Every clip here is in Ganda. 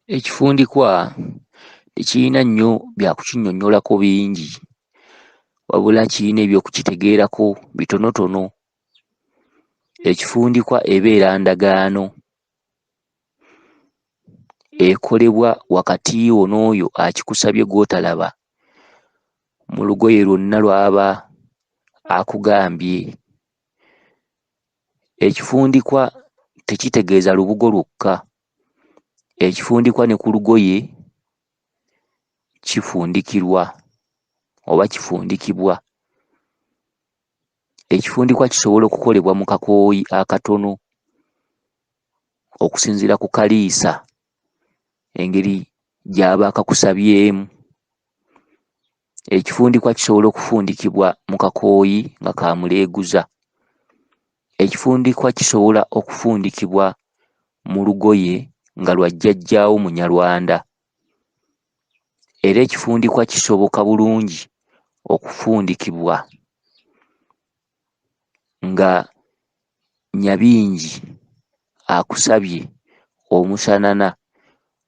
Ekifundikwa tekirina nnyo bya kukinnyonnyolako bingi, wabula kirina eby'okukitegeerako bitonotono. Ekifundikwa ebeera ndagaano ekolebwa wakati wo n'oyo akikusabye gw'otalaba mu lugoye lwonna lw'aba akugambye. Ekifundikwa tekitegeeza lubugo lwokka, ekifundikwa ne ku lugoye kifundikirwa oba kifundikibwa. Ekifundikwa kisobola okukolebwa mu kakooyi akatono okusinziira ku kaliisa engeri gy'aba akakusabyemu. Ekifundikwa kisobola okufundikibwa mu kakooyi nga kamuleeguza. Ekifundikwa kisobola okufundikibwa mu lugoye nga lwa jjajjaawo Munyarwanda. Era ekifundikwa kisoboka bulungi okufundikibwa nga Nyabingi akusabye omusanana.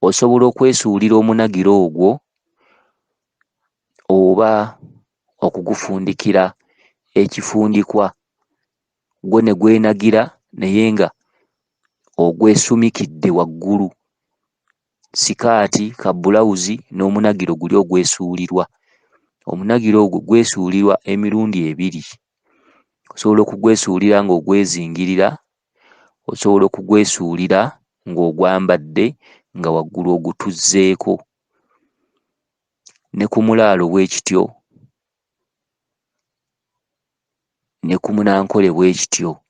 Osobola okwesuulira omunagiro ogwo oba okugufundikira ekifundikwa gwo ne gwenagira naye nga ogwesumikidde waggulu, sikaati ka bbulawuzi n'omunagiro guli ogwesuulirwa. Omunagiro ogwo gwesuulirwa emirundi ebiri. Osobola okugwesuulira ng'ogwezingirira, osobola okugwesuulira ng'ogwambadde nga waggulu ogutuzzeeko. Ne ku mulaalo bwe kityo, ne ku Munankole bwe kityo,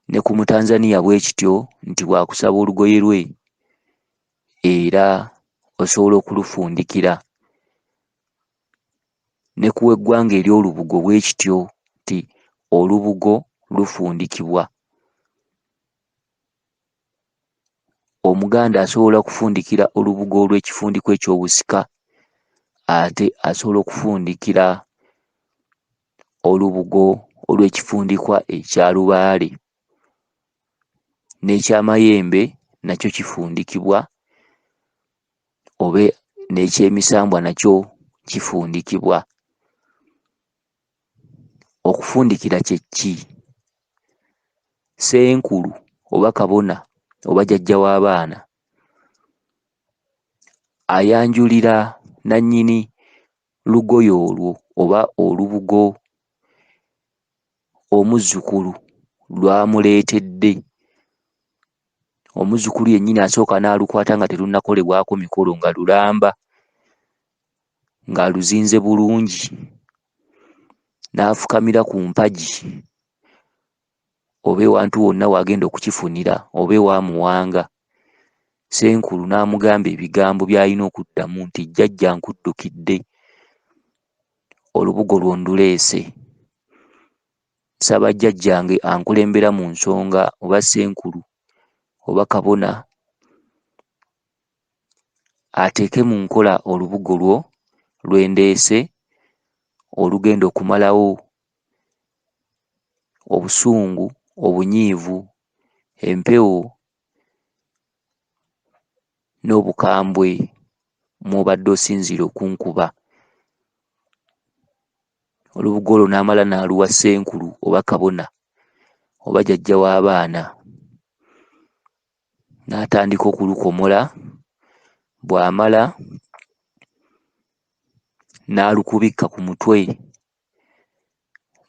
ne ku Mutanzania bwe kityo nti bw'akusaba olugoye lwe era osobola okulufundikira. Ne ku w'eggwanga ery'olubugo bwe kityo nti olubugo lufundikibwa. Omuganda asobola okufundikira olubugo olw'ekifundikwa eky'obusika, ate asobola okufundikira olubugo olw'ekifundikwa ekya lubaale. N'ekyamayembe nakyo kifundikibwa, oba n'ekyemisambwa nakyo kifundikibwa. Okufundikira kye ki? Ssenkulu oba kabona oba jjajja w'abaana ayanjulira nannyini lugoye olwo oba olubugo omuzzukulu lw'amuleetedde. Omuzzukulu yennyini asooka n'alukwata nga terunnakolebwako mikolo nga lulamba, ng'aluzinze bulungi, n'afukamira ku mpagi oba ewantu wonna w'agenda okukifunira oba ewamuwanga. Ssenkulu n'amugamba ebigambo by'alina okuddamu nti jjajja nkuddukidde, olubugo lwo nduleese, nsaba jjajjange ankulembera mu nsonga oba ssenkulu oba kabona ateeke mu nkola olubugo lwo lwe ndeese olugenda okumalawo obusungu, obunyiivu, empewo n'obukambwe mw'obadde osinziire okunkuba. Olubugo olwo n'amala n'aluwa ssenkulu oba kabona oba jjajja w'abaana, n'atandika okulukomola. Bw'amala n'alukubikka ku mutwe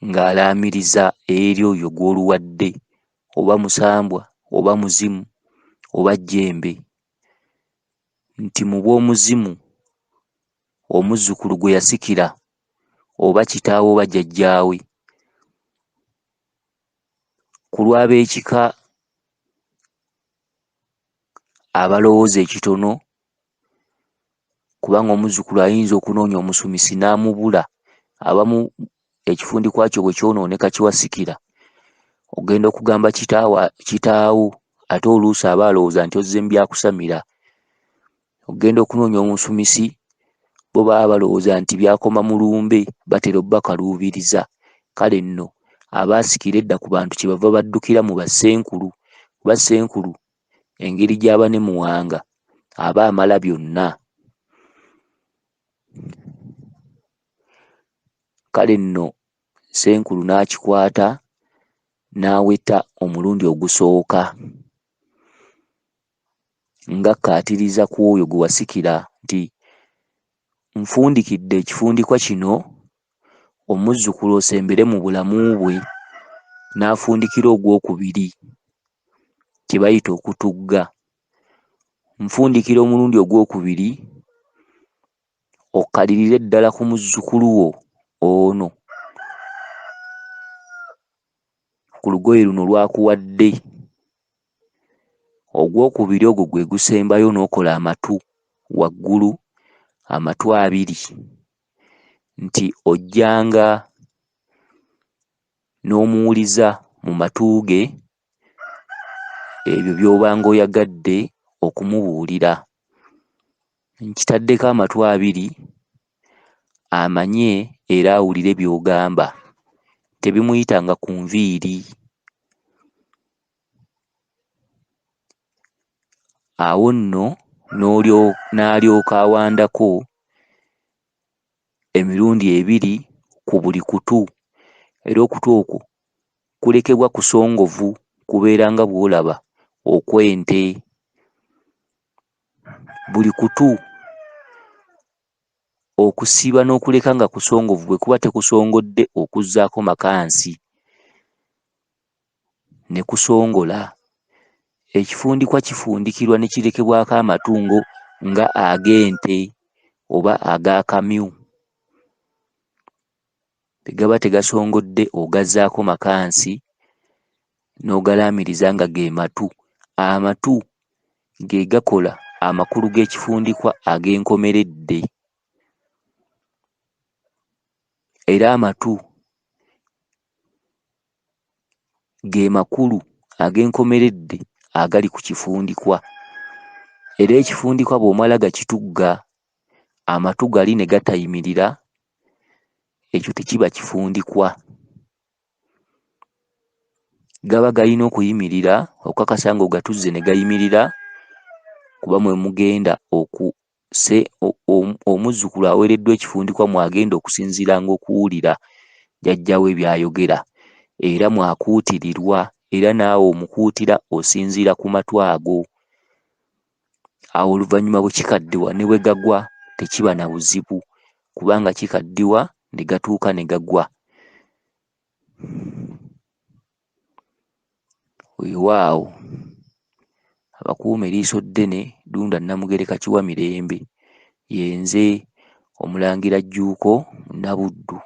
ng'alaamiriza eri oyo gw'oluwadde, oba musambwa oba muzimu oba jjembe, nti mu bw'omuzimu omuzzukulu gwe yasikira oba kitaawe oba jjajjaawe, ku lw'ab'ekika abalowooza ekitono, kubanga omuzzukulu ayinza okunoonya omusumisi n'amubula, abamu ekifundikwa kyo bwe kyonooneka kye wasikira, ogenda okugamba kitaawo ate oluusi aba alowooza nti ozze mu byakusamira. Ogenda okunoonya omusumisi, bo baba balowooza nti byakoma mu lumbe, batera obbakaluubiriza. Kale nno abaasikira edda ku bantu kyebava baddukira mu bassenkulu, kuba ssenkulu engeri gy'aba ne Muwanga aba amala byonna. Kale nno Ssenkulu n'akikwata n'aweta omulundi ogusooka ng'akkaatiriza ku oyo gwe wasikira nti nfundikidde ekifundikwa kino omuzzukulu osembere mu bulamu bwe. N'afundikira ogwokubiri kye bayita okutugga. Nfundikira omulundi ogwokubiri okkalirire ddala ku muzzukulu wo ono ku lugoye luno lwakuwadde. Ogwokubiri ogwo gwe gusembayo n'okola amatu waggulu, amatu 2, nti ojjanga n'omuwuliza mu matu ge ebyo by'obanga oyagadde okumubuulira. Nkitaddeko amatu 2 amanye era awulire by'ogamba, tebimuyitanga ku nviiri. Awo nno n'alyoka awandako emirundi 2 ku buli kutu, era okutu okwo kulekebwa kusongovu, kubeera nga bw'olaba okw'ente. Buli kutu okusiba n'okuleka nga kusongovu bwe kuba tekusongodde okuzzaako makansi ne kusongola. Ekifundikwa kifundikirwa ne kirekebwako amatungo nga ag'ente oba ag'akamyu. Bwe gaba tegasongodde ogazzaako makansi n'ogalaamiriza nga ge matu. Amatu ge gakola amakulu g'ekifundikwa ag'enkomeredde, era amatu ge makulu ag'enkomeredde agali ku kifundikwa. Era ekifundikwa bw'omala gakitugga amatu gali ne gatayimirira, ekyo tekiba kifundikwa. Gaba galina okuyimirira okukakasa ng'ogatuzze ne gayimirira, kuba mwe mugenda omuzzukulu aweereddwa ekifundikwa mwagenda okusinziiranga okuwulira jjajja we by'ayogera, era mwakuutirirwa, era naawe omukuutira osinziira ku matu ago. Awo oluvannyuma bwe kikaddiwa ne bwe gagwa tekiba na buzibu, kubanga kikaddiwa ne gatuuka ne gagwa. Weewaawo, abakuuma eriiso ddene Ddunda Namugereka Kiwa Mirembe, ye nze Omulangira Jjuuko Nabuddu.